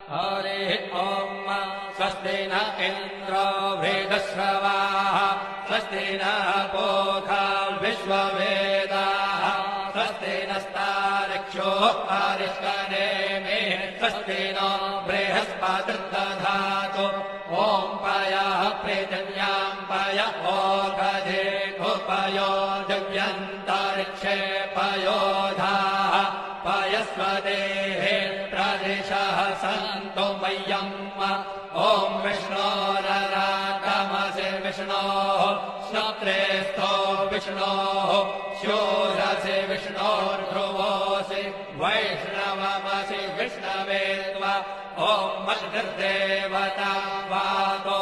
हरिः ॐ स्वस्ति न इन्द्रो वृद्धश्रवाः स्वस्ति नः पूषा विश्ववेदाः स्वस्ति नस्तार्क्ष्यो अरिष्टनेमिः स्वस्ति नो बृहस्पतिर्दधातु ॐ पयः पृथिव्यां पय ओषधे उपयो दिव्यन्तरिक्षे पयोधाः पयस्वदेः प्रदिशः सन्तु मह्यम् ॐ विष्णोररातमसि विष्णोः श्रोत्रेस्थो विष्णोः शूरसि विष्णोर्ध्रुवोऽसि वैष्णवमसि विष्णवे त्वा ॐ मद्गर्देवता वातो